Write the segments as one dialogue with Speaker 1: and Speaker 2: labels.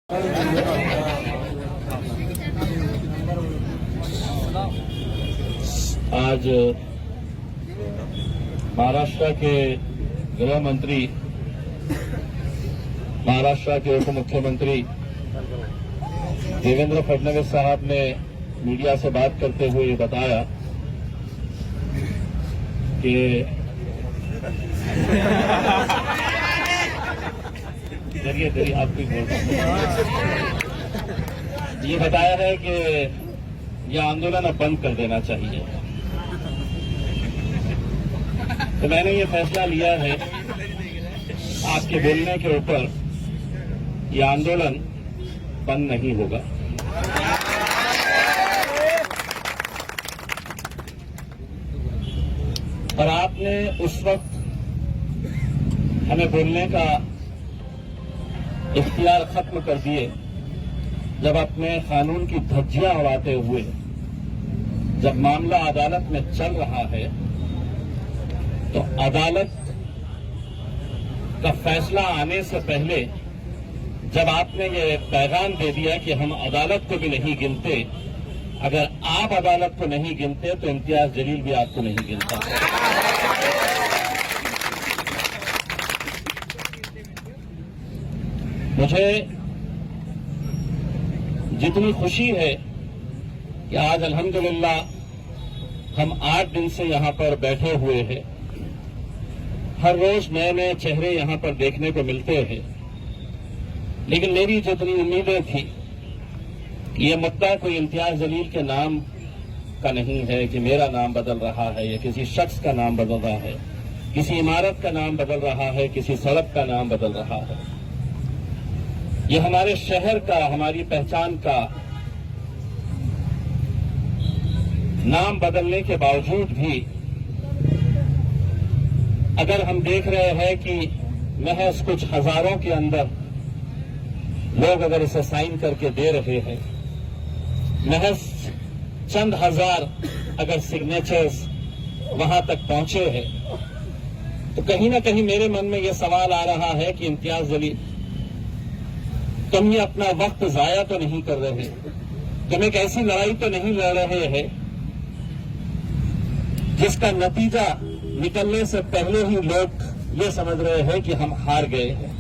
Speaker 1: आज महाराष्ट्र के गृह मंत्री, महाराष्ट्र के उप मुख्यमंत्री देवेंद्र फडणवीस साहब ने मीडिया से बात करते हुए बताया कि चलिए आप भी बोल रहे हैं। ये बताया है कि यह आंदोलन अब बंद कर देना चाहिए। तो मैंने ये फैसला लिया है आपके बोलने के ऊपर, यह आंदोलन बंद नहीं होगा। और आपने उस वक्त हमें बोलने का इख्तियार खत्म कर दिए जब अपने कानून की धज्जियां उड़ाते हुए, जब मामला अदालत में चल रहा है तो अदालत का फैसला आने से पहले जब आपने ये पैगाम दे दिया कि हम अदालत को भी नहीं गिनते, अगर आप अदालत को नहीं गिनते तो इम्तियाज जलील भी आपको नहीं गिनता। मुझे जितनी खुशी है कि आज अल्हम्दुलिल्लाह हम 8 दिन से यहां पर बैठे हुए हैं, हर रोज नए नए चेहरे यहां पर देखने को मिलते हैं, लेकिन मेरी जितनी उम्मीदें थी कि ये मुद्दा कोई इम्तियाज जलील के नाम का नहीं है कि मेरा नाम बदल रहा है या किसी शख्स का नाम बदल रहा है, किसी इमारत का नाम बदल रहा है, किसी सड़क का नाम बदल रहा है। ये हमारे शहर का, हमारी पहचान का नाम बदलने के बावजूद भी अगर हम देख रहे हैं कि महज कुछ हजारों के अंदर लोग अगर इसे साइन करके दे रहे हैं, महज चंद हजार अगर सिग्नेचर्स वहां तक पहुंचे हैं, तो कहीं ना कहीं मेरे मन में यह सवाल आ रहा है कि इम्तियाज जलील, तुम ये अपना वक्त जाया तो नहीं कर रहे, तुम एक ऐसी लड़ाई तो नहीं लड़ रहे हैं जिसका नतीजा निकलने से पहले ही लोग ये समझ रहे हैं कि हम हार गए हैं।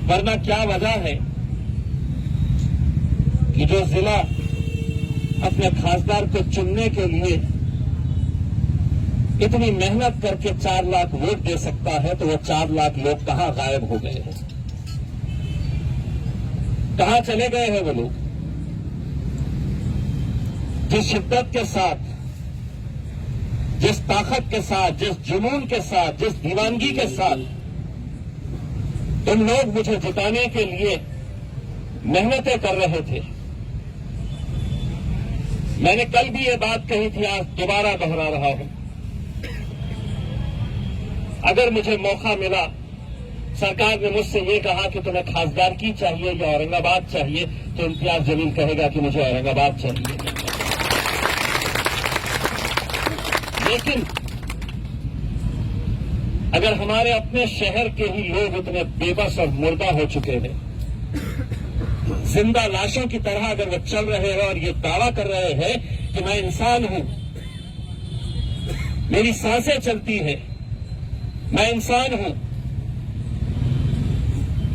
Speaker 1: वरना क्या वजह है कि जो जिला अपने खासदार को चुनने के लिए इतनी मेहनत करके 4 लाख वोट दे सकता है, तो वो 4 लाख लोग कहां गायब हो गए हैं, कहां चले गए हैं वो लोग? जिस शिद्दत के साथ, जिस ताकत के साथ, जिस जुनून के साथ, जिस दीवानगी के साथ तुम लोग मुझे जिताने के लिए मेहनतें कर रहे थे। मैंने कल भी ये बात कही थी, आज दोबारा दोहरा रहा हूं। अगर मुझे मौका मिला, सरकार ने मुझसे ये कहा कि तुम्हें खासदारकी चाहिए या औरंगाबाद चाहिए, तो इम्तियाज जलील कहेगा कि मुझे औरंगाबाद चाहिए। लेकिन अगर हमारे अपने शहर के ही लोग इतने बेबस और मुर्दा हो चुके हैं, जिंदा लाशों की तरह अगर वो चल रहे हैं और ये दावा कर रहे हैं कि मैं इंसान हूं, मेरी सांसें चलती हैं, मैं इंसान हूं,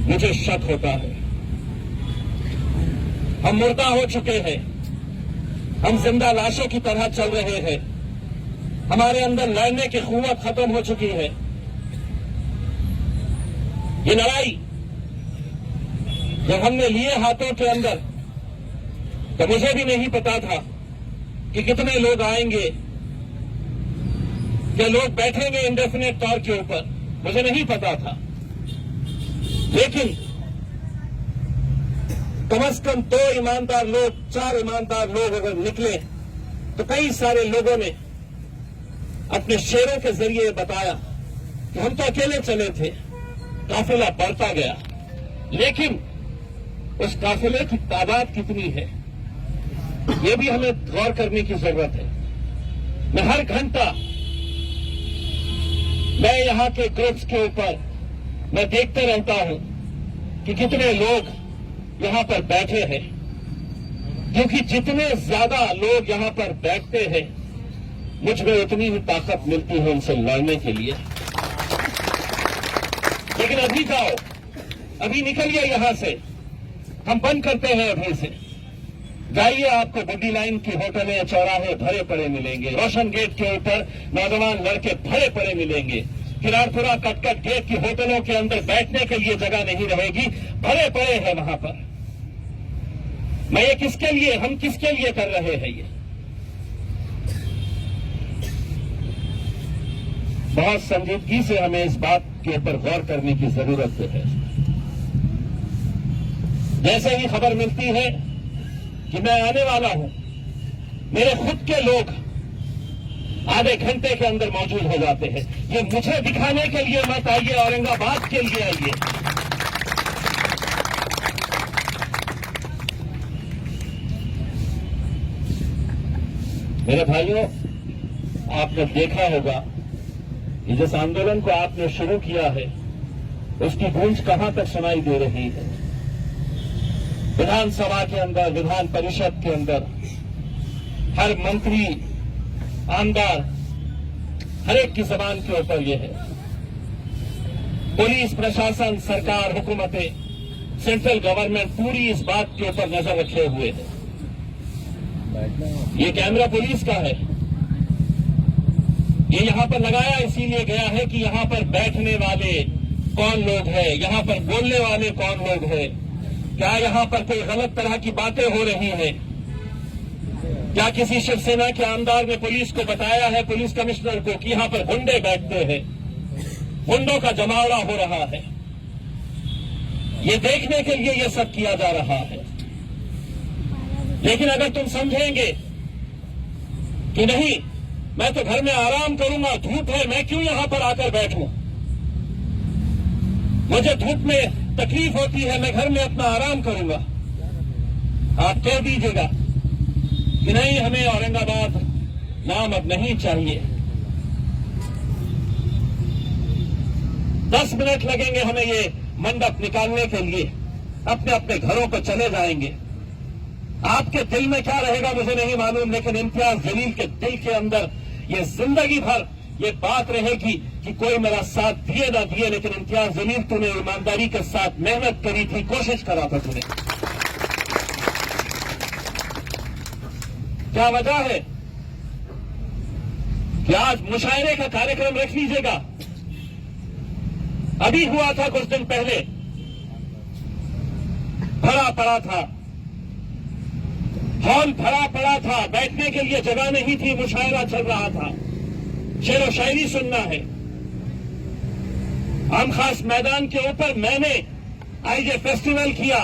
Speaker 1: मुझे शक होता है। हम मुर्दा हो चुके हैं, हम जिंदा लाशों की तरह चल रहे हैं, हमारे अंदर लड़ने की क़ुव्वत खत्म हो चुकी है। ये लड़ाई जब हमने लिए हाथों के अंदर, तो मुझे भी नहीं पता था कि कितने लोग आएंगे, कि लोग बैठेंगे इंडेफिनेट तौर के ऊपर, मुझे नहीं पता था। लेकिन कम से कम 2 ईमानदार लोग, 4 ईमानदार लोग अगर निकले, तो कई सारे लोगों ने अपने शेरों के जरिए बताया कि हम तो अकेले चले थे, काफिला बढ़ता गया, लेकिन उस काफिले की तादाद कितनी है, ये भी हमें गौर करने की जरूरत है। मैं हर घंटा मैं यहां के ग्रुप्स के ऊपर मैं देखते रहता हूं कि कितने लोग यहां पर बैठे हैं, क्योंकि जितने ज्यादा लोग यहां पर बैठते हैं मुझ में उतनी ही ताकत मिलती है उनसे लड़ने के लिए। लेकिन अभी जाओ, अभी निकलिए यहां से, हम बंद करते हैं अभी से। जाइए, आपको बुड्डी लाइन की होटलें, चौराहे भरे पड़े मिलेंगे। रोशन गेट के ऊपर नौजवान लड़के भरे पड़े मिलेंगे। किरारपुरा कटकट गेट की होटलों के अंदर बैठने के लिए जगह नहीं रहेगी, भरे पड़े हैं वहां पर। मैं ये किसके लिए, हम किसके लिए कर रहे हैं ये? बहुत संजीदगी से हमें इस बात के ऊपर गौर करने की जरूरत है। जैसे ही खबर मिलती है कि मैं आने वाला हूं, मेरे खुद के लोग आधे घंटे के अंदर मौजूद हो जाते हैं। ये मुझे दिखाने के लिए मत आइए, औरंगाबाद के लिए आइए। मेरे भाइयों, आपने देखा होगा कि जिस आंदोलन को आपने शुरू किया है उसकी गूंज कहां तक सुनाई दे रही है। विधानसभा के अंदर, विधान परिषद के अंदर हर मंत्री, आमदार, हर एक की जबान के ऊपर यह है। पुलिस प्रशासन, सरकार, हुकूमतें, सेंट्रल गवर्नमेंट पूरी इस बात के ऊपर नजर रखे हुए है। ये कैमरा पुलिस का है, ये यहां पर लगाया इसीलिए गया है कि यहां पर बैठने वाले कौन लोग हैं, यहां पर बोलने वाले कौन लोग हैं, क्या यहां पर कोई गलत तरह की बातें हो रही हैं, क्या किसी शिवसेना के आमदार ने पुलिस को बताया है, पुलिस कमिश्नर को, कि यहां पर गुंडे बैठते हैं, गुंडों का जमावड़ा हो रहा है। ये देखने के लिए ये सब किया जा रहा है। लेकिन अगर तुम समझेंगे कि नहीं, मैं तो घर में आराम करूंगा, धूप है, मैं क्यों यहां पर आकर बैठूं, मुझे धूप में तकलीफ होती है, मैं घर में अपना आराम करूंगा, आप कह दीजिएगा कि नहीं, हमें औरंगाबाद नाम अब नहीं चाहिए। 10 मिनट लगेंगे हमें ये मंडप निकालने के लिए, अपने अपने घरों को चले जाएंगे। आपके दिल में क्या रहेगा मुझे नहीं मालूम, लेकिन इम्तियाज जलील के दिल के अंदर ये जिंदगी भर ये बात रहेगी कि कोई मेरा साथ दिए ना दिए, लेकिन इम्तियाज जलील, तूने ईमानदारी के साथ मेहनत करी थी, कोशिश करा था तूने। क्या वजह है कि आज मुशायरे का कार्यक्रम रख लीजिएगा? अभी हुआ था कुछ दिन पहले, भरा पड़ा था, हॉल भरा पड़ा था, बैठने के लिए जगह नहीं थी, मुशायरा चल रहा था, शेर व शायरी सुनना है। आम खास मैदान के ऊपर मैंने आईजे फेस्टिवल किया,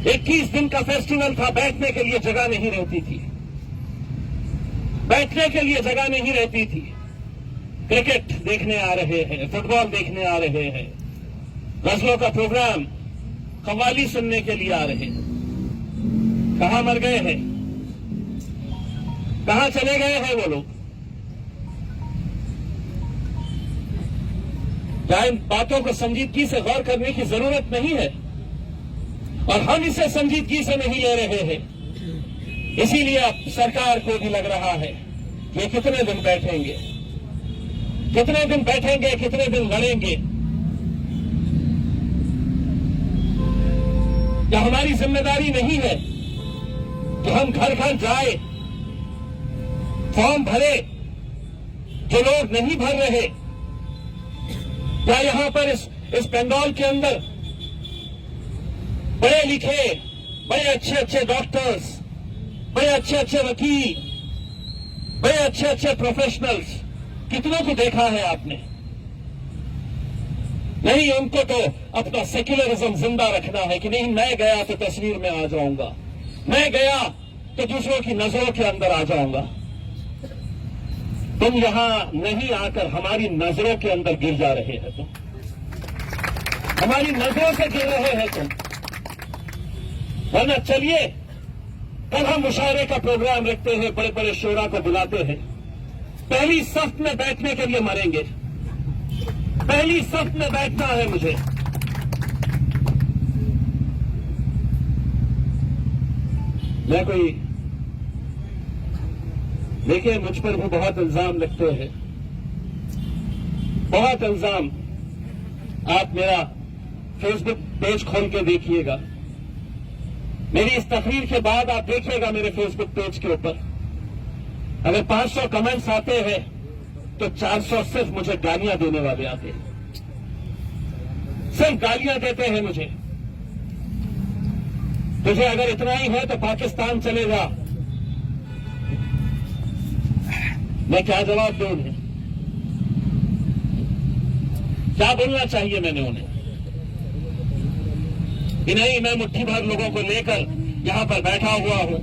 Speaker 1: 21 दिन का फेस्टिवल था, बैठने के लिए जगह नहीं रहती थी, बैठने के लिए जगह नहीं रहती थी। क्रिकेट देखने आ रहे हैं, फुटबॉल देखने आ रहे हैं, गजलों का प्रोग्राम, कव्वाली सुनने के लिए आ रहे हैं। कहां मर गए हैं, कहां चले गए हैं वो लोग? क्या इन बातों को संजीदगी से गौर करने की जरूरत नहीं है? और हम इसे संजीदगी से नहीं ले रहे हैं, इसीलिए अब सरकार को भी लग रहा है कि ये कितने दिन बैठेंगे, कितने दिन बैठेंगे, कितने दिन लड़ेंगे। क्या हमारी जिम्मेदारी नहीं है कि हम घर घर जाए, फॉर्म भरे, जो लोग नहीं भर रहे? क्या यहां पर इस पेंडॉल के अंदर बड़े लिखे, बड़े अच्छे अच्छे डॉक्टर्स, बड़े अच्छे अच्छे वकील, बड़े अच्छे अच्छे प्रोफेशनल्स, कितनों को देखा है आपने? नहीं, उनको तो अपना सेक्युलरिज्म जिंदा रखना है कि नहीं, मैं गया तो तस्वीर में आ जाऊंगा, मैं गया तो दूसरों की नजरों के अंदर आ जाऊंगा। तुम यहां नहीं आकर हमारी नजरों के अंदर गिर जा रहे हैं, तुम हमारी नजरों से गिर रहे हैं तुम। वरना चलिए, कल हम मुशायरे का प्रोग्राम रखते हैं, बड़े बड़े शोरा को बुलाते हैं, पहली सफ में बैठने के लिए मरेंगे, पहली सफ में बैठना है मुझे, मैं कोई, देखिए मुझ पर भी बहुत इल्जाम लगते हैं, बहुत इल्जाम। आप मेरा फेसबुक पेज खोल के देखिएगा, मेरी इस तकरीर के बाद आप देखिएगा मेरे फेसबुक पेज के ऊपर अगर 500 कमेंट्स आते हैं तो 400 सिर्फ मुझे गालियां देने वाले आते हैं, सिर्फ गालियां देते हैं मुझे। तुझे अगर इतना ही है तो पाकिस्तान चले जा। मैं क्या जवाब दूं उन्हें, क्या बोलना चाहिए मैंने उन्हें कि नहीं, मैं मुट्ठी भर लोगों को लेकर यहां पर बैठा हुआ हूं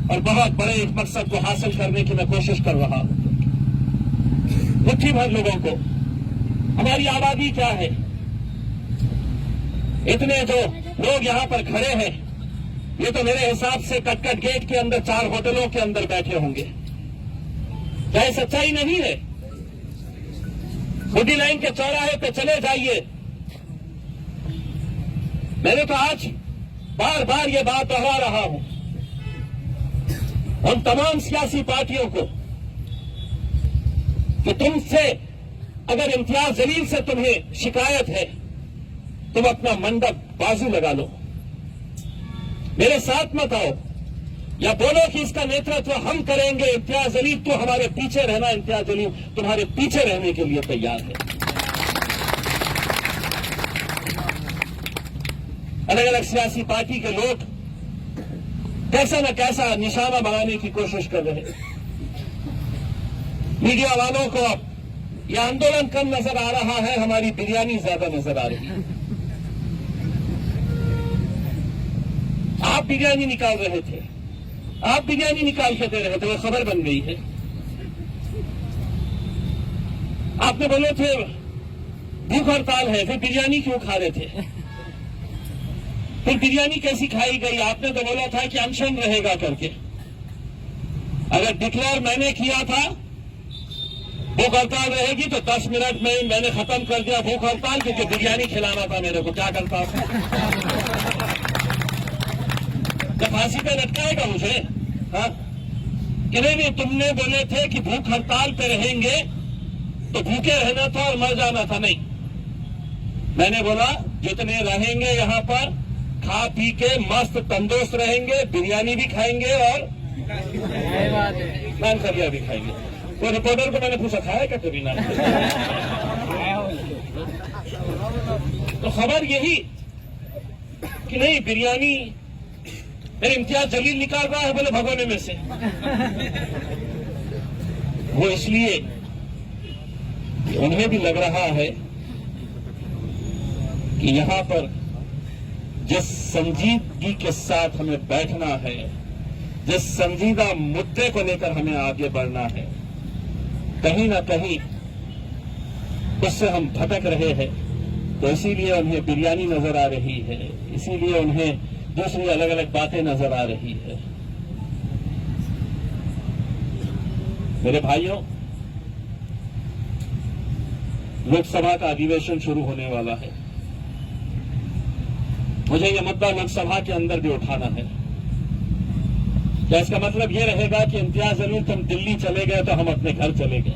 Speaker 1: और बहुत बड़े एक मकसद को हासिल करने की मैं कोशिश कर रहा हूं। मुट्ठी भर लोगों को, हमारी आबादी क्या है, इतने जो लोग यहां पर खड़े हैं ये तो मेरे हिसाब से कटकट गेट के अंदर 4 होटलों के अंदर बैठे होंगे। क्या ये सच्चाई नहीं है? खुदी लाइन के चौराहे पे चले जाइए। मैंने तो आज बार बार ये बात दोहरा रहा हूं उन तमाम सियासी पार्टियों को कि तुमसे अगर इम्तियाज जलील से तुम्हें शिकायत है, तुम अपना मंडप बाजू लगा लो, मेरे साथ मत आओ, या बोलो कि इसका नेतृत्व हम करेंगे, इम्तियाज जलील तो हमारे पीछे रहना, इम्तियाज जलील तुम्हारे पीछे रहने के लिए तैयार है। अलग अलग सियासी पार्टी के लोग कैसा न कैसा निशाना बनाने की कोशिश कर रहे हैं। मीडिया वालों को अब यह आंदोलन कम नजर आ रहा है, हमारी बिरयानी ज्यादा नजर आ रही है। आप बिरयानी निकाल रहे थे, आप बिरयानी निकाल के दे रहे थे, वो खबर बन गई है। आपने बोले थे भूख हड़ताल है, फिर बिरयानी क्यों खा रहे थे? फिर बिरयानी कैसी खाई गई? आपने तो बोला था कि अनशन रहेगा करके। अगर डिक्लेयर मैंने किया था भूख हड़ताल रहेगी तो 10 मिनट में मैंने खत्म कर दिया भूख हड़ताल, क्योंकि बिरयानी खिलाना था मेरे को। क्या करता था? जब फांसी पे लटकाएगा मुझे, हाँ कि नहीं, तुमने बोले थे कि भूख हड़ताल पे रहेंगे तो भूखे रहना था और मर जाना था। नहीं, मैंने बोला जितने रहेंगे यहां पर खा पी के मस्त तंदुरुस्त रहेंगे, बिरयानी भी खाएंगे और नान खरिया भी खाएंगे। तो रिपोर्टर को मैंने पूछा खाया क्या कभी नान? तो खबर यही कि नहीं, बिरयानी मेरे इम्तियाज जलील निकाल रहा है बोले भगोने में से। वो इसलिए कि उन्हें भी लग रहा है कि यहां पर जिस संजीदगी के साथ हमें बैठना है, जिस संजीदा मुद्दे को लेकर हमें आगे बढ़ना है, कहीं ना कहीं उससे हम भटक रहे हैं। तो इसीलिए उन्हें बिरयानी नजर आ रही है, इसीलिए उन्हें दूसरी अलग अलग बातें नजर आ रही है। मेरे भाइयों, लोकसभा का अधिवेशन शुरू होने वाला है। मुझे यह मुद्दा लोकसभा के अंदर भी उठाना है। क्या इसका मतलब यह रहेगा कि इम्तियाज जलील तुम दिल्ली चले गए तो हम अपने घर चले गए?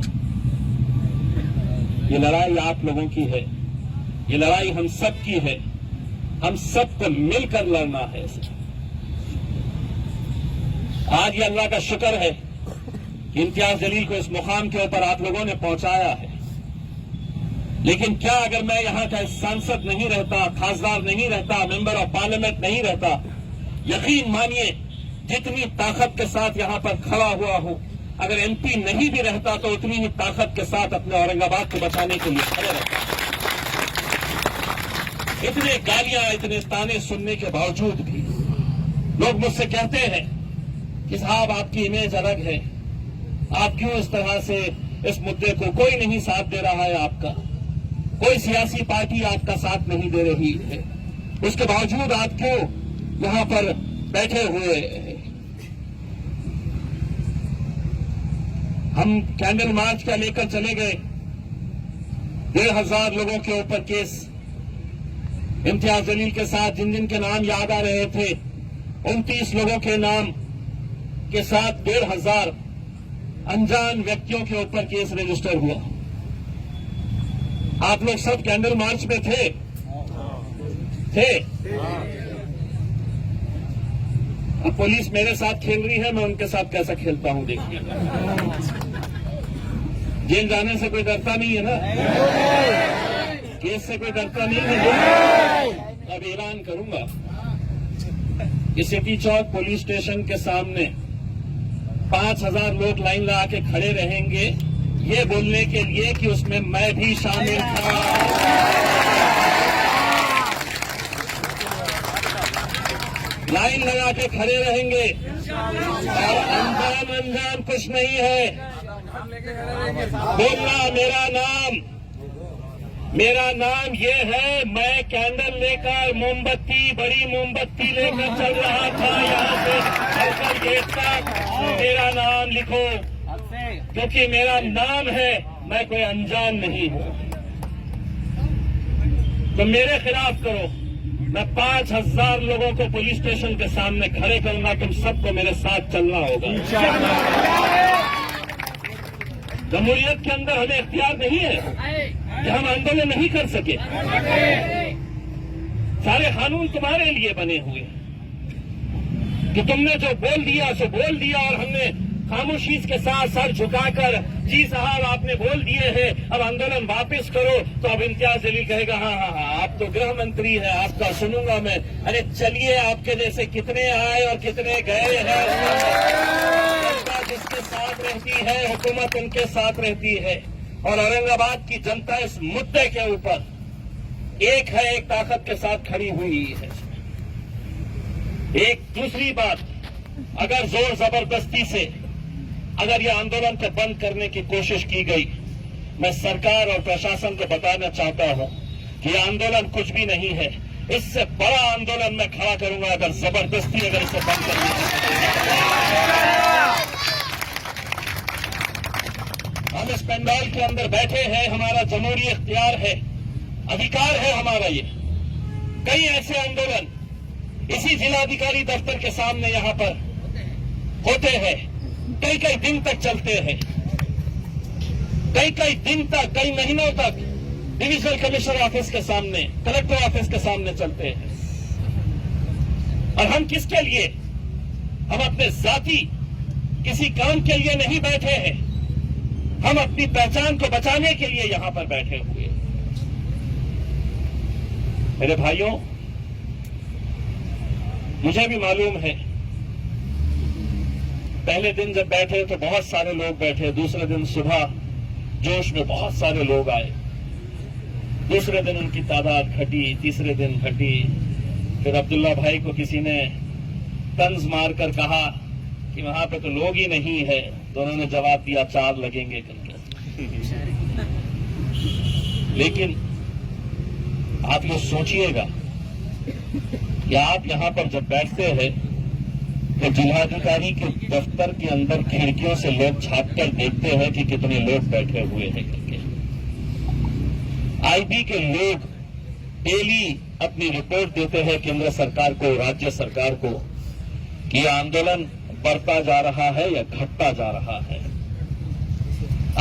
Speaker 1: ये लड़ाई आप लोगों की है, ये लड़ाई हम सब की है, हम सबको मिलकर लड़ना है। आज ये अल्लाह का शुक्र है कि इम्तियाज जलील को इस मुकाम के ऊपर आप लोगों ने पहुंचाया है। लेकिन क्या अगर मैं यहां का सांसद नहीं रहता, खासदार नहीं रहता, मेंबर ऑफ पार्लियामेंट नहीं रहता, यकीन मानिए जितनी ताकत के साथ यहां पर खड़ा हुआ हूं, अगर एमपी नहीं भी रहता तो उतनी ही ताकत के साथ अपने औरंगाबाद को बचाने के लिए खड़े रहता। इतने गालियां, इतने ताने सुनने के बावजूद भी लोग मुझसे कहते हैं कि साहब आपकी इमेज अलग है, आप क्यों इस तरह से इस मुद्दे को, कोई नहीं साथ दे रहा है आपका, कोई सियासी पार्टी आपका साथ नहीं दे रही है, उसके बावजूद आप क्यों यहां पर बैठे हुए हैं? हम कैंडल मार्च का लेकर चले गए, 1,500 लोगों के ऊपर केस, इम्तियाज जलील के साथ जिन जिन के नाम याद आ रहे थे 29 लोगों के नाम के साथ 1,500 अनजान व्यक्तियों के ऊपर केस रजिस्टर हुआ। आप लोग सब कैंडल मार्च में थे? अब पुलिस मेरे साथ खेल रही है, मैं उनके साथ कैसा खेलता हूं देखिए। जेल जाने से कोई डरता नहीं है ना, केस से कोई डरता नहीं है। अब ऐलान करूंगा कि सिटी चौक पुलिस स्टेशन के सामने 5,000 लोग लाइन लगा के खड़े रहेंगे, ये बोलने के लिए कि उसमें मैं भी शामिल था। लाइन लगा के खड़े रहेंगे और अनजान कुछ नहीं है। बोलना मेरा नाम ये है। मैं कैंडल लेकर बड़ी मोमबत्ती लेकर चल रहा था यहाँ से चलकर गेट तक। मेरा नाम लिखो, क्योंकि मेरा नाम है, मैं कोई अनजान नहीं हूं। तो मेरे खिलाफ करो, मैं 5,000 लोगों को पुलिस स्टेशन के सामने खड़े करूंगा। तुम सबको मेरे साथ चलना होगा। जमहूरियत के अंदर हमें इख्तियार नहीं है कि हम आंदोलन नहीं कर सके। सारे कानून तुम्हारे लिए बने हुए कि तुमने जो बोल दिया और हमने खामोशी के साथ सर झुकाकर जी साहब आपने बोल दिए हैं, अब आंदोलन वापस करो। तो अब इम्तियाज जलील कहेगा हाँ, आप तो गृह मंत्री हैं, आपका सुनूंगा मैं। अरे चलिए, आपके जैसे कितने आए और कितने गए हैं। जनता जिसके साथ रहती है, हुकूमत उनके साथ रहती है। और औरंगाबाद की जनता इस मुद्दे के ऊपर एक ताकत के साथ खड़ी हुई है। एक दूसरी बात, अगर जोर जबरदस्ती से अगर यह आंदोलन को बंद करने की कोशिश की गई, मैं सरकार और प्रशासन को बताना चाहता हूं कि यह आंदोलन कुछ भी नहीं है। इससे बड़ा आंदोलन मैं खड़ा करूंगा अगर जबरदस्ती इसे बंद करना है। हम इस पंडाल के अंदर बैठे हैं, हमारा जमहूरी इख्तियार है, अधिकार है हमारा। ये कई ऐसे आंदोलन इसी जिलाधिकारी दफ्तर के सामने यहां पर होते हैं, कई दिन तक चलते हैं, कई दिन तक, कई महीनों तक डिविजनल कमिश्नर ऑफिस के सामने, कलेक्टर ऑफिस के सामने चलते हैं। और हम किसके लिए? हम अपने जाति किसी काम के लिए नहीं बैठे हैं, हम अपनी पहचान को बचाने के लिए यहां पर बैठे हुए। मेरे भाइयों, मुझे भी मालूम है, पहले दिन जब बैठे तो बहुत सारे लोग बैठे, दूसरे दिन सुबह जोश में बहुत सारे लोग आए, दूसरे दिन उनकी तादाद घटी, तीसरे दिन घटी। फिर अब्दुल्ला भाई को किसी ने तंज मारकर कहा कि वहां पे तो लोग ही नहीं है, तो उन्होंने जवाब दिया 4 लगेंगे करके। लेकिन आप ये सोचिएगा कि आप यहां पर जब बैठते हैं तो जिलाधिकारी के दफ्तर के अंदर खिड़कियों से लोग झांक कर देखते हैं कि कितने लोग बैठे हुए हैं करके। आईबी के लोग डेली अपनी रिपोर्ट देते हैं केंद्र सरकार को, राज्य सरकार को, कि आंदोलन बढ़ता जा रहा है या घटता जा रहा है।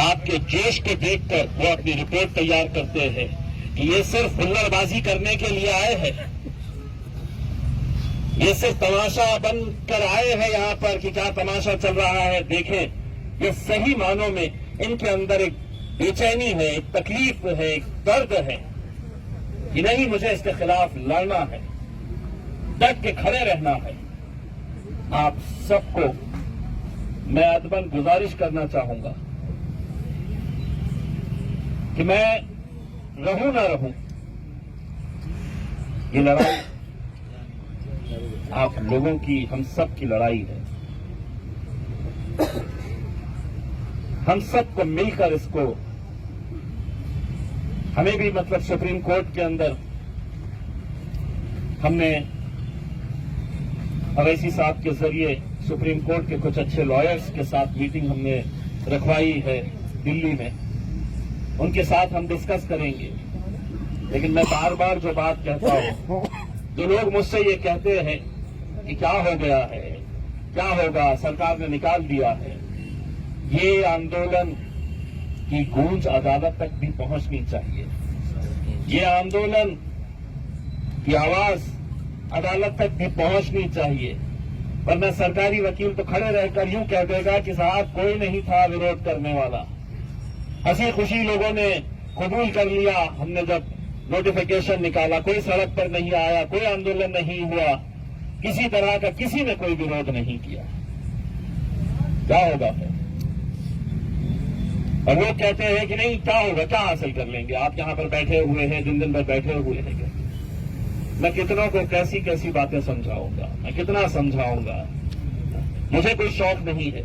Speaker 1: आपके जोश को देखकर वो अपनी रिपोर्ट तैयार करते हैं कि ये सिर्फ हुल्लड़बाजी करने के लिए आए हैं, ये सिर्फ तमाशा बनकर आए हैं यहाँ पर कि क्या तमाशा चल रहा है देखें। ये सही मानों में इनके अंदर एक बेचैनी है, एक तकलीफ है, एक दर्द है कि नहीं, मुझे इसके खिलाफ लड़ना है, डट के खड़े रहना है। आप सबको मैं अदबन गुजारिश करना चाहूंगा कि मैं रहूं ना रहूं, ये लड़ाई आप लोगों की, हम सब की लड़ाई है। हम सबको मिलकर इसको, हमें भी मतलब सुप्रीम कोर्ट के अंदर हमने अवैसी साहब के जरिए सुप्रीम कोर्ट के कुछ अच्छे लॉयर्स के साथ मीटिंग हमने रखवाई है दिल्ली में, उनके साथ हम डिस्कस करेंगे। लेकिन मैं बार बार जो बात कहता हूं, जो लोग मुझसे ये कहते हैं कि क्या हो गया है, क्या होगा, सरकार ने निकाल दिया है। ये आंदोलन की गूंज अदालत तक भी पहुंचनी चाहिए। ये आंदोलन की आवाज अदालत तक भी पहुंचनी चाहिए, वरना सरकारी वकील तो खड़े रहकर यूं कह देगा कि साहब कोई नहीं था विरोध करने वाला, हंसी खुशी लोगों ने कबूल कर लिया। हमने जब नोटिफिकेशन निकाला, कोई सड़क पर नहीं आया, कोई आंदोलन नहीं हुआ, किसी तरह का किसी ने कोई विरोध नहीं किया। क्या होगा फिर? और लोग कहते हैं कि नहीं, क्या होगा, क्या हासिल कर लेंगे, आप यहां पर बैठे हुए हैं, दिन भर बैठे हुए हैं। मैं कितनों को कैसी कैसी बातें समझाऊंगा, मैं कितना समझाऊंगा। मुझे कोई शौक नहीं है।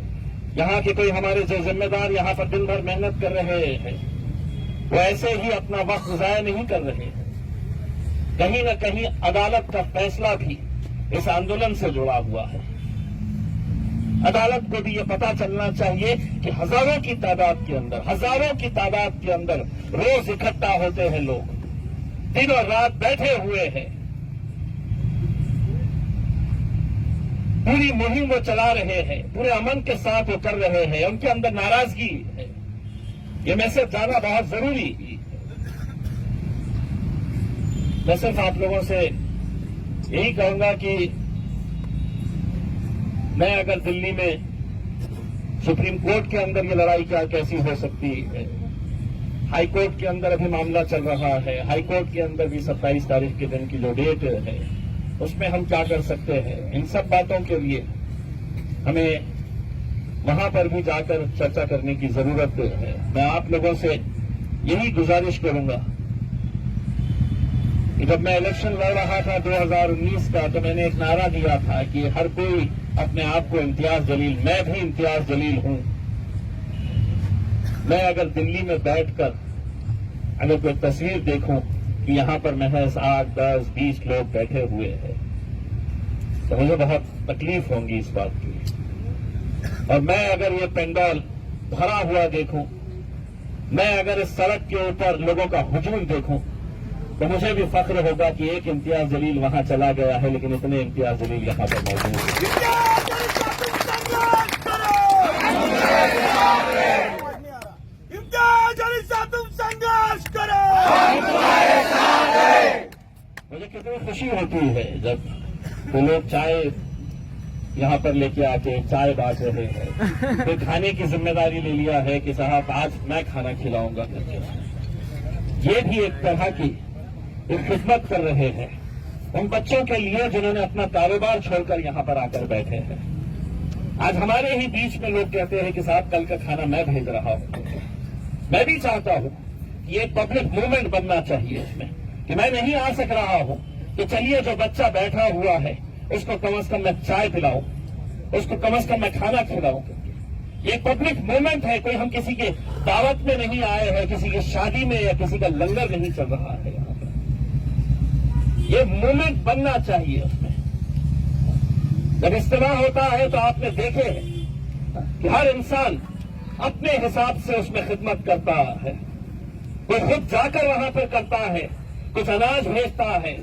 Speaker 1: यहाँ के कोई हमारे जो जिम्मेदार यहाँ पर दिन भर मेहनत कर रहे हैं, वो ऐसे ही अपना वक्त ज़ाया नहीं कर रहे हैं। कहीं न कहीं अदालत का फैसला भी इस आंदोलन से जुड़ा हुआ है। अदालत को भी ये पता चलना चाहिए कि हजारों की तादाद के अंदर रोज इकट्ठा होते हैं लोग, दिन और रात बैठे हुए हैं, पूरी मुहिम वो चला रहे हैं, पूरे अमन के साथ वो कर रहे हैं, उनके अंदर नाराजगी है। ये मैसेज जाना बहुत जरूरी है। मैं सिर्फ आप लोगों से यही कहूंगा कि मैं अगर दिल्ली में सुप्रीम कोर्ट के अंदर ये लड़ाई क्या कैसी हो सकती है, हाई कोर्ट के अंदर अभी मामला चल रहा है, हाई कोर्ट के अंदर भी 27 तारीख के दिन की जो डेट है उसमें हम क्या कर सकते हैं, इन सब बातों के लिए हमें वहां पर भी जाकर चर्चा करने की जरूरत है। मैं आप लोगों से यही गुजारिश करूंगा कि जब मैं इलेक्शन लड़ रहा था 2019 का, तो मैंने एक नारा दिया था कि हर कोई अपने आप को इम्तियाज जलील, मैं भी इम्तियाज जलील हूं। मैं अगर दिल्ली में बैठकर अगर कोई तस्वीर देखूं कि यहां पर महज 8, 10, 20 लोग बैठे हुए हैं, तो मुझे बहुत तकलीफ होगी इस बात की। और मैं अगर ये पंडाल भरा हुआ देखूं, मैं अगर इस सड़क के ऊपर लोगों का हुजूम देखूं, तो मुझे भी फख्र होगा कि एक इम्तियाज जलील वहां चला गया है, लेकिन इतने इम्तियाज जलील यहां पर मौजूद हैं। मुझे कितनी खुशी होती है जब वो लोग चाय यहाँ पर लेके आके चाय बांट रहे हैं, फिर खाने की जिम्मेदारी ले लिया है कि साहब आज मैं खाना खिलाऊंगा करके। ये भी एक तरह की एक खिदमत कर रहे हैं उन बच्चों के लिए जिन्होंने अपना कारोबार छोड़कर यहाँ पर आकर बैठे हैं। आज हमारे ही बीच में लोग कहते हैं कि साहब कल का खाना मैं भेज रहा हूं। मैं भी चाहता हूं कि ये पब्लिक मूवमेंट बनना चाहिए इसमें, कि मैं नहीं आ सक रहा हूं तो चलिए जो बच्चा बैठा हुआ है उसको कम से कम मैं चाय पिलाऊं, उसको कम से कम मैं खाना खिलाऊं। ये पब्लिक मूवमेंट है, कोई हम किसी के दावत में नहीं आए हैं, किसी की शादी में या किसी का लंगर नहीं चल रहा है यहाँ पर। ये मूवमेंट बनना चाहिए उसमें। जब इस्तेमाल होता है तो आपने देखे हैं कि हर इंसान अपने हिसाब से उसमें खिदमत करता है। कोई खुद जाकर वहां पर करता है, कुछ अनाज भेजता है,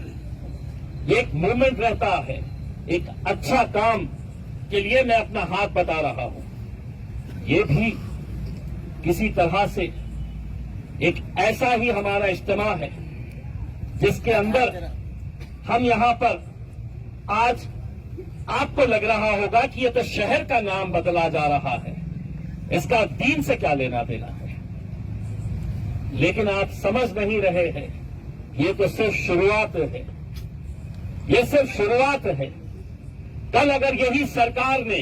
Speaker 1: एक मूवमेंट रहता है। एक अच्छा काम के लिए मैं अपना हाथ बता रहा हूं। ये भी किसी तरह से एक ऐसा ही हमारा इज्तिमा है जिसके अंदर हम यहां पर आज आपको लग रहा होगा कि ये तो शहर का नाम बदला जा रहा है, इसका दीन से क्या लेना देना है। लेकिन आप समझ नहीं रहे हैं, ये तो सिर्फ शुरुआत है, ये सिर्फ शुरुआत है। कल अगर यही सरकार ने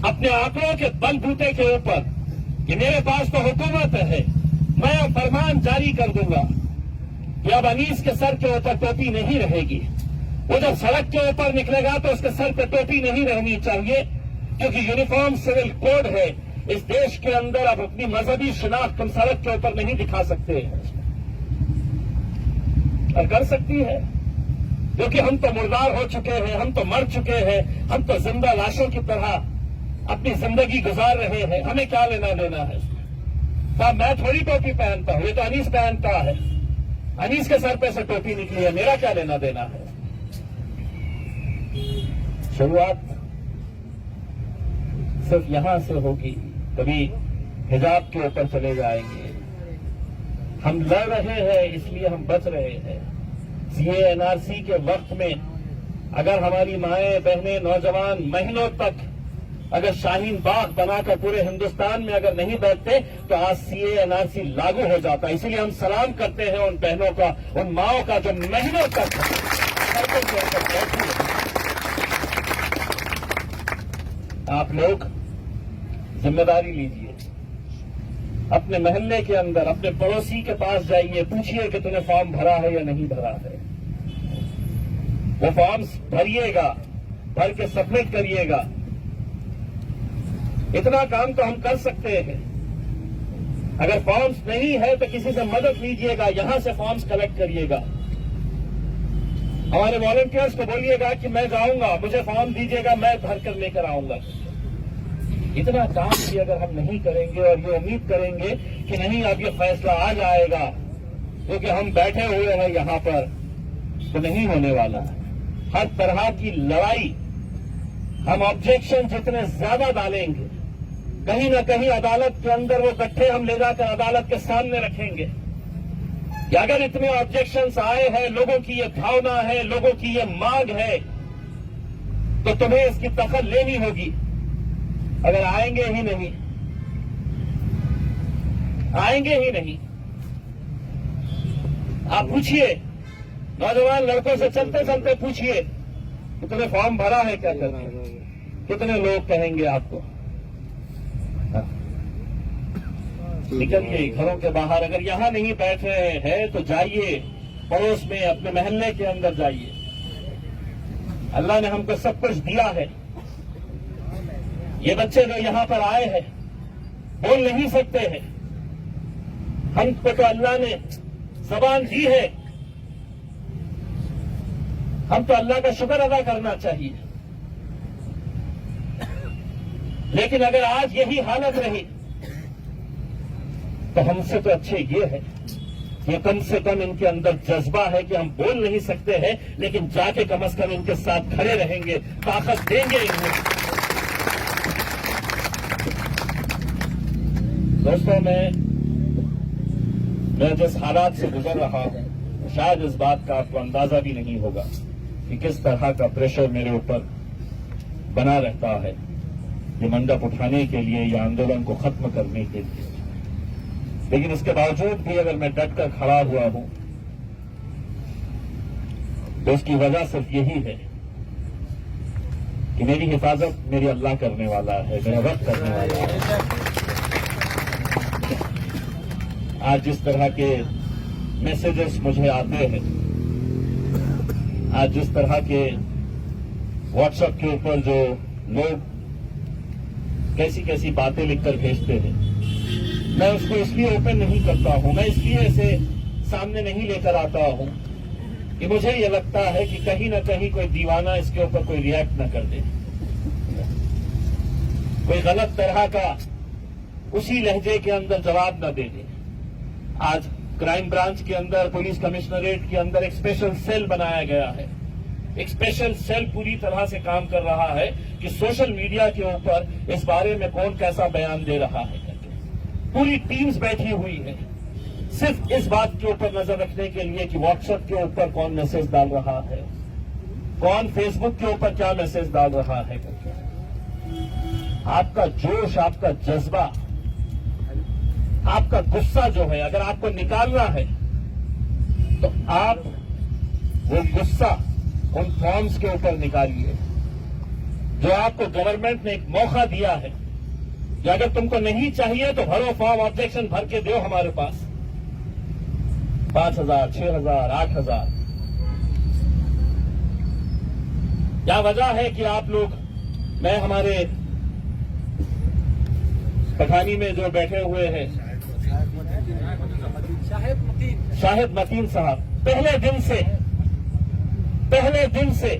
Speaker 1: अपने आंकड़ों के बलबूते के ऊपर कि मेरे पास तो हुकूमत है, मैं फरमान जारी कर दूंगा कि अब अनीस के सर के ऊपर टोपी नहीं रहेगी, वो जब सड़क के ऊपर निकलेगा तो उसके सर पे टोपी नहीं रहनी चाहिए, क्योंकि यूनिफॉर्म सिविल कोड है इस देश के अंदर। अब अपनी मजहबी शिनाख्त हम सड़क के ऊपर नहीं दिखा सकते हैं, और कर सकती है क्योंकि हम तो मुर्दार हो चुके हैं, हम तो मर चुके हैं, हम तो जिंदा लाशों की तरह अपनी जिंदगी गुजार रहे हैं। हमें क्या लेना देना है? साहब मैं थोड़ी टोपी पहनता हूं, ये तो अनीस पहनता है, अनीस के सर पे से टोपी निकली है, मेरा क्या लेना देना है? शुरुआत सिर्फ यहां से होगी, कभी हिजाब के ऊपर चले जाएंगे। हम लड़ रहे हैं इसलिए हम बच रहे हैं। सीए एनआरसी के वक्त में अगर हमारी माएं बहनें नौजवान महीनों तक अगर शाहीन बाग बनाकर पूरे हिंदुस्तान में अगर नहीं बैठते तो आज सीए एनआरसी लागू हो जाता। इसीलिए हम सलाम करते हैं उन बहनों का, उन माओं का जो महीनों तक सड़कों के ऊपर बैठी है। आप लोग जिम्मेदारी लीजिए, अपने मोहल्ले के अंदर अपने पड़ोसी के पास जाइए, पूछिए कि तूने फॉर्म भरा है या नहीं भरा है। वो फॉर्म्स भरिएगा, भर के सबमिट करिएगा। इतना काम तो हम कर सकते हैं। अगर फॉर्म्स नहीं है तो किसी से मदद लीजिएगा, यहां से फॉर्म्स कलेक्ट करिएगा। हमारे वॉलंटियर्स को बोलिएगा कि मैं जाऊंगा, मुझे फॉर्म दीजिएगा, मैं भर कर लेकर आऊंगा। इतना काम भी अगर हम नहीं करेंगे और ये उम्मीद करेंगे कि नहीं अब ये फैसला आ जाएगा क्योंकि हम बैठे हुए हैं यहां पर, तो नहीं होने वाला है। हर तरह की लड़ाई हम ऑब्जेक्शन जितने ज्यादा डालेंगे, कहीं ना कहीं अदालत के अंदर वो गट्ठे हम ले जाकर अदालत के सामने रखेंगे कि अगर इतने ऑब्जेक्शंस आए हैं, लोगों की ये भावना है, लोगों की ये मांग है, तो तुम्हें इसकी दखल लेनी होगी। अगर आएंगे ही नहीं, आएंगे ही नहीं। आप पूछिए नौजवान लड़कों से, चलते चलते पूछिए कि तुमने फॉर्म भरा है क्या करके, कितने लोग कहेंगे आपको। निकलिए घरों के बाहर, अगर यहां नहीं बैठ रहे हैं तो जाइए पड़ोस में, अपने मोहल्ले के अंदर जाइए। अल्लाह ने हमको सब कुछ दिया है। ये बच्चे जो यहां पर आए हैं बोल नहीं सकते हैं, हमको तो अल्लाह ने जबान दी है, हम तो अल्लाह का शुक्र अदा करना चाहिए। लेकिन अगर आज यही हालत रही तो हमसे तो अच्छे ये है कि कम से कम इनके अंदर जज्बा है कि हम बोल नहीं सकते हैं, लेकिन जाके कम से कम इनके साथ खड़े रहेंगे, ताकत देंगे इन्हें। दोस्तों, मैं जिस हालात से गुजर रहा हूं, शायद इस बात का आपको अंदाजा भी नहीं होगा कि किस तरह का प्रेशर मेरे ऊपर बना रहता है ये मंडप उठाने के लिए या आंदोलन को खत्म करने के लिए। लेकिन इसके बावजूद भी अगर मैं डट कर खड़ा हुआ हूं तो उसकी वजह सिर्फ यही है कि मेरी हिफाजत मेरी अल्लाह करने वाला है, मेरा रब करने वाला है। आज जिस तरह के मैसेजेस मुझे आते हैं, आज जिस तरह के व्हाट्सएप के ऊपर जो लोग कैसी कैसी बातें लिखकर भेजते हैं, मैं उसको इसलिए ओपन नहीं करता हूं, मैं इसलिए इसे सामने नहीं लेकर आता हूं कि मुझे यह लगता है कि कहीं ना कहीं कोई दीवाना इसके ऊपर कोई रिएक्ट न कर दे, कोई गलत तरह का उसी लहजे के अंदर जवाब न दे दे। आज क्राइम ब्रांच के अंदर, पुलिस कमिश्नरेट के अंदर एक स्पेशल सेल बनाया गया है। एक स्पेशल सेल पूरी तरह से काम कर रहा है कि सोशल मीडिया के ऊपर इस बारे में कौन कैसा बयान दे रहा है करके पूरी टीम्स बैठी हुई है, सिर्फ इस बात के ऊपर नजर रखने के लिए कि व्हाट्सएप के ऊपर कौन मैसेज डाल रहा है, कौन फेसबुक के ऊपर क्या मैसेज डाल रहा है करके। आपका जोश, आपका जज्बा, आपका गुस्सा जो है, अगर आपको निकालना है तो आप वो गुस्सा उन फॉर्म्स के ऊपर निकालिए जो आपको गवर्नमेंट ने एक मौका दिया है कि अगर तुमको नहीं चाहिए तो भरो फॉर्म, ऑब्जेक्शन भर के दो हमारे पास। 5,000, 6,000, 8,000। क्या वजह है कि आप लोग, मैं हमारे पठानी में जो बैठे हुए हैं शाहिद मतीन साहब, पहले दिन से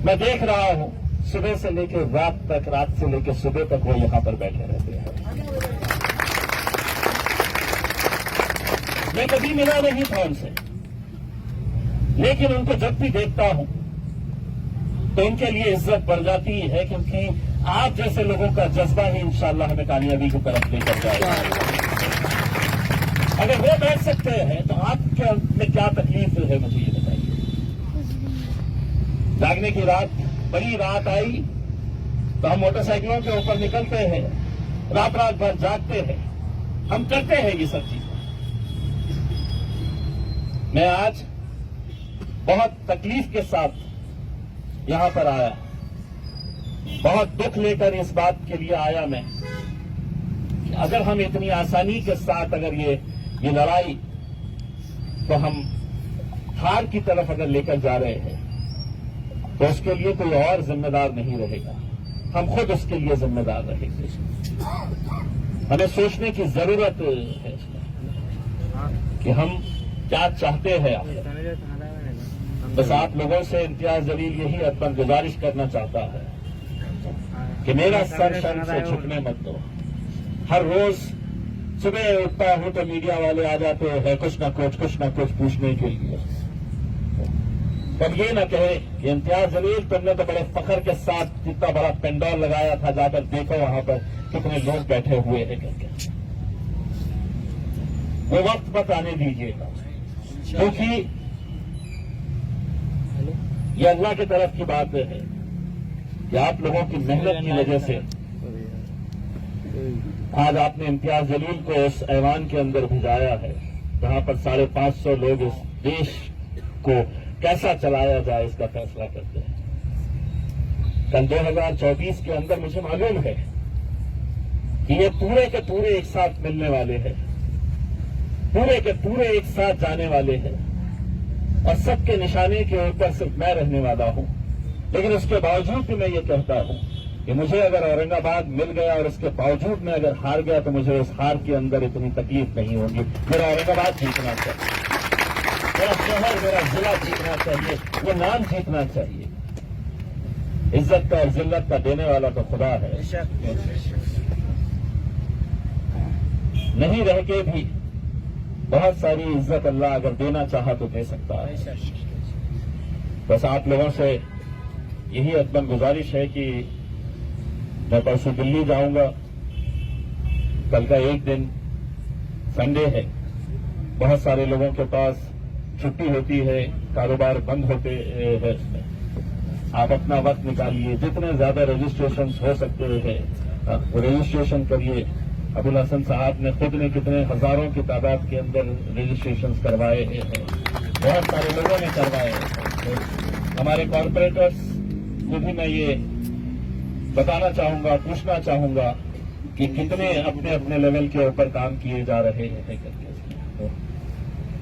Speaker 1: मैं देख रहा हूं, सुबह से लेकर रात तक, रात से लेकर सुबह तक वो यहां पर बैठे रहते हैं। मैं कभी मिला नहीं था उनसे, लेकिन उनको जब भी देखता हूं तो उनके लिए इज्जत बढ़ जाती है, क्योंकि आप जैसे लोगों का जज्बा ही इंशाअल्लाह हमें कामयाबी की तरफ लेकर जाएगा। अगर वो बैठ सकते हैं तो आपके में क्या तकलीफ है, मुझे ये बताइए। जागने की रात, बड़ी रात आई तो हम मोटरसाइकिलों के ऊपर निकलते हैं, रात रात भर जागते हैं, हम करते हैं ये सब चीजें। मैं आज बहुत तकलीफ के साथ यहां पर आया, बहुत दुख लेकर इस बात के लिए आया मैं कि अगर हम इतनी आसानी के साथ अगर ये लड़ाई तो हम हार की तरफ अगर लेकर जा रहे हैं तो उसके लिए कोई और जिम्मेदार नहीं रहेगा, हम खुद उसके लिए जिम्मेदार रहेंगे। हमें सोचने की जरूरत है कि हम क्या चाहते हैं। बस आप लोगों से इम्तियाज जलील यही अदबन गुजारिश करना चाहता है कि मेरा सर शर्म से झुकने मत दो। हर रोज सुबह उठता हूं तो मीडिया वाले आ जाते हैं कुछ ना कुछ पूछने के लिए। तब ये न कहे कि इम्तियाज जलील तुमने तो बड़े फखर के साथ इतना बड़ा पेंडॉल लगाया था, जाकर देखो वहां पर कितने लोग बैठे हुए हैं करके। वो वक्त मत आने दीजिएगा, क्योंकि ये अल्लाह की तरफ की बात है कि आप लोगों की मेहनत की वजह से आज आपने इम्तियाज जलील को उस ऐवान के अंदर भिजाया है जहां पर 550 लोग इस देश को कैसा चलाया जाए इसका फैसला करते हैं। कल 2024 के अंदर मुझे मालूम है कि ये पूरे के पूरे एक साथ मिलने वाले हैं, पूरे के पूरे एक साथ जाने वाले हैं और सबके निशाने के ऊपर सिर्फ मैं रहने वाला हूं। लेकिन उसके बावजूद भी मैं ये कहता हूं कि मुझे अगर औरंगाबाद मिल गया और इसके बावजूद मैं अगर हार गया तो मुझे उस हार के अंदर इतनी तकलीफ नहीं होगी। मेरा औरंगाबाद जीतना चाहिए, मेरा शहर, मेरा जिला जीतना चाहिए, वो नाम जीतना चाहिए। इज्जत का और जिल्लत का देने वाला तो खुदा है। नहीं रह के भी बहुत सारी इज्जत अल्लाह अगर देना चाहा तो दे सकता है। बस आप लोगों से यही अदबन गुजारिश है कि मैं परसों दिल्ली जाऊंगा। कल का एक दिन संडे है, बहुत सारे लोगों के पास छुट्टी होती है, कारोबार बंद होते हैं। आप अपना वक्त निकालिए, जितने ज्यादा रजिस्ट्रेशन हो सकते हैं वो रजिस्ट्रेशन करिए। अबुल हसन साहब ने खुद ने कितने हजारों की तादाद के अंदर रजिस्ट्रेशन करवाए हैं, बहुत सारे लोगों ने करवाए हैं। हमारे कॉर्पोरेटर्स को भी मैं ये बताना चाहूंगा, पूछना चाहूंगा कि कितने अपने अपने लेवल के ऊपर काम किए जा रहे हैं करके। तो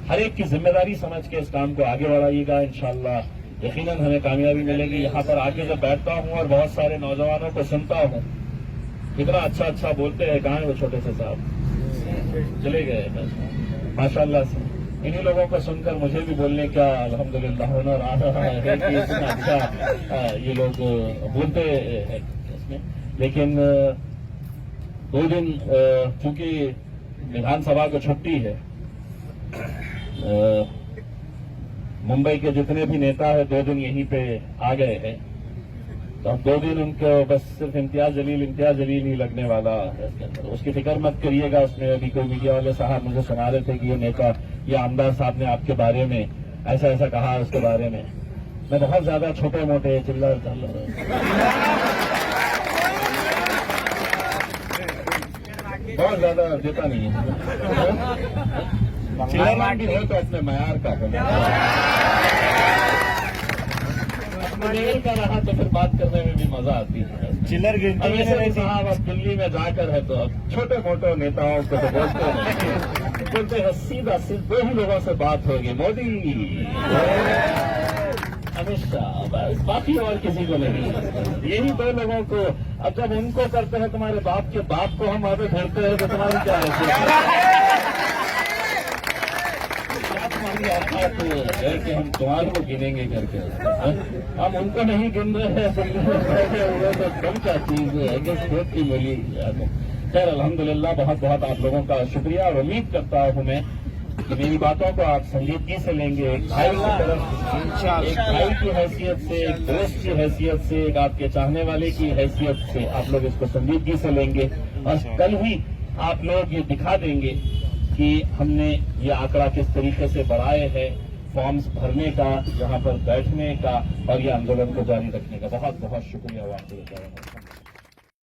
Speaker 1: हर एक की जिम्मेदारी समझ के इस काम को आगे बढ़ाइएगा। इंशाअल्लाह यकीनन हमें कामयाबी मिलेगी। यहाँ पर आके जब बैठता हूँ और बहुत सारे नौजवानों को सुनता हूँ, कितना अच्छा बोलते हैं। कहाँ है वो छोटे से साहब, चले गए माशाअल्लाह से। इन्हीं लोगों को सुनकर मुझे भी बोलने का अल्हम्दुलिल्लाह हुनर आ रहा है कि इतना अच्छा ये लोग बोलते हैं इसमें। लेकिन 2 दिन चूंकि विधानसभा को छुट्टी है, मुंबई के जितने भी नेता है 2 दिन यहीं पे आ गए हैं, तो हम 2 दिन उनको बस सिर्फ इम्तियाज जलील ही लगने वाला है इसके अंदर। उसकी फिक्र मत करिएगा। उसमें अभी कोई मीडिया वाले साहब मुझे सुना रहे थे कि ये नेता, ये आमदार साहब ने आपके बारे में ऐसा कहा। उसके बारे में मैं बहुत ज्यादा छोटे मोटे चिल्लर बहुत ज्यादा देता नहीं है। चिल्लर भी हो तो अपने मयार का का रहा तो फिर बात करने में भी मजा आती है।
Speaker 2: चिल्लर गिनती
Speaker 1: साहब अब दिल्ली में जाकर है तो अब छोटे मोटे नेताओं को तो बोलते हैं सीधा सिर्फ 2 ही लोगों से बात होगी, मोदी, अमित शाह, बस बाकी और किसी को नहीं। यही 2 लोगों को। अब जब उनको करते हैं तुम्हारे बाप के बाप को हम आगे घेरते हैं तो तुम्हारी क्या है कि हम तुम्हारे को गिनेंगे करके। हम उनको नहीं गिन रहे हैं तो कम क्या चीज है कि स्पोर्ट की बोली। खैर अल्हम्दुलिल्लाह बहुत बहुत आप लोगों का शुक्रिया और उम्मीद करता हूं मैं कि मेरी बातों को आप संजीदगी से लेंगे, एक भाई की तरफ, एक भाई की हैसियत से, एक दोस्त की हैसियत से, एक आपके चाहने वाले की हैसियत से आप लोग इसको संजीदगी से लेंगे और कल ही आप लोग ये दिखा देंगे कि हमने ये आंकड़ा किस तरीके से बढ़ाए है, फॉर्म्स भरने का, यहाँ पर बैठने का और ये आंदोलन को जारी रखने का। बहुत बहुत शुक्रिया आपको।